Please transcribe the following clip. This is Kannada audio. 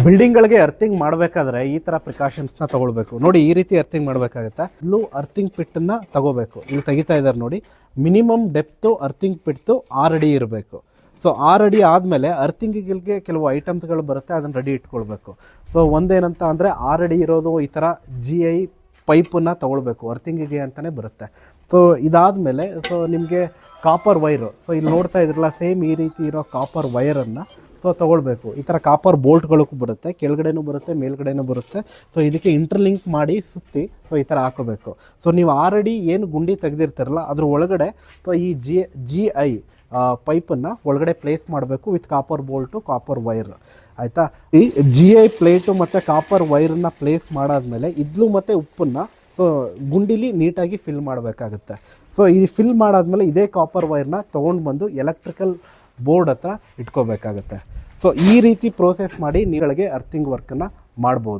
ಬಿಲ್ಡಿಂಗ್ಗಳಿಗೆ ಅರ್ಥಿಂಗ್ ಮಾಡಬೇಕಾದ್ರೆ ಈ ಥರ ಪ್ರಿಕಾಷನ್ಸ್ನ ತಗೊಳ್ಬೇಕು. ನೋಡಿ, ಈ ರೀತಿ ಅರ್ಥಿಂಗ್ ಮಾಡಬೇಕಾಗುತ್ತೆ. ಇಲ್ಲೂ ಅರ್ಥಿಂಗ್ ಪಿಟ್ಟನ್ನು ತಗೋಬೇಕು. ಇಲ್ಲಿ ತೆಗಿತಾ ಇದ್ದಾರೆ ನೋಡಿ, ಮಿನಿಮಮ್ ಡೆಪ್ತು ಅರ್ಥಿಂಗ್ ಪಿಟ್ಟು 6 ಅಡಿ ಇರಬೇಕು. ಸೊ 6 ಅಡಿ ಆದಮೇಲೆ ಅರ್ಥಿಂಗಿಗೆ ಕೆಲವು ಐಟಮ್ಸ್ಗಳು ಬರುತ್ತೆ, ಅದನ್ನು ರೆಡಿ ಇಟ್ಕೊಳ್ಬೇಕು. ಸೊ ಒಂದೇನಂತ ಅಂದರೆ 6 ಅಡಿ ಇರೋದು ಈ ಥರ GI ಪೈಪನ್ನು ತೊಗೊಳ್ಬೇಕು, ಅರ್ಥಿಂಗಿಗೆ ಅಂತಲೇ ಬರುತ್ತೆ. ಸೊ ಇದಾದಮೇಲೆ ಸೊ ನಿಮಗೆ ಕಾಪರ್ ವೈರು, ಸೊ ಇಲ್ಲಿ ನೋಡ್ತಾ ಇದ್ರಲ್ಲ ಸೇಮ್ ಈ ರೀತಿ ಇರೋ ಕಾಪರ್ ವೈರನ್ನು ಸೊ ತೊಗೊಳ್ಬೇಕು. ಈ ಥರ ಕಾಪರ್ ಬೋಲ್ಟ್ಗಳು ಬರುತ್ತೆ, ಕೆಳಗಡೆನೂ ಬರುತ್ತೆ, ಮೇಲ್ಗಡೆನೂ ಬರುತ್ತೆ. ಸೊ ಇದಕ್ಕೆ ಇಂಟರ್ಲಿಂಕ್ ಮಾಡಿ ಸುತ್ತಿ ಸೊ ಈ ಥರ ಹಾಕೋಬೇಕು. ಸೊ ನೀವು 6 ಅಡಿ ಏನು ಗುಂಡಿ ತೆಗೆದಿರ್ತಾರಲ್ಲ ಅದ್ರ ಒಳಗಡೆ ಸೊ ಈ GI ಪೈಪನ್ನು ಒಳಗಡೆ ಪ್ಲೇಸ್ ಮಾಡಬೇಕು with copper Bolt, copper wire. ಆಯಿತಾ? ಈ GI ಪ್ಲೇಟು ಮತ್ತು ಕಾಪರ್ ವೈರನ್ನು ಪ್ಲೇಸ್ ಮಾಡಾದ್ಮೇಲೆ ಇದ್ಲು ಮತ್ತು ಉಪ್ಪನ್ನು ಸೊ ಗುಂಡಿಲಿ ನೀಟಾಗಿ ಫಿಲ್ ಮಾಡಬೇಕಾಗುತ್ತೆ. ಸೊ ಈ ಫಿಲ್ ಮಾಡಾದ್ಮೇಲೆ ಇದೇ ಕಾಪರ್ ವೈರ್ನ ತೊಗೊಂಡು ಬಂದು ಎಲೆಕ್ಟ್ರಿಕಲ್ ಬೋರ್ಡ್ ಹತ್ರ ಇಟ್ಕೋಬೇಕಾಗತ್ತೆ. ಸೊ ಈ ರೀತಿ ಪ್ರೋಸೆಸ್ ಮಾಡಿ ನೀಗಳಿಗೆ ಅರ್ಥಿಂಗ್ ವರ್ಕನ್ನು ಮಾಡ್ಬೋದು.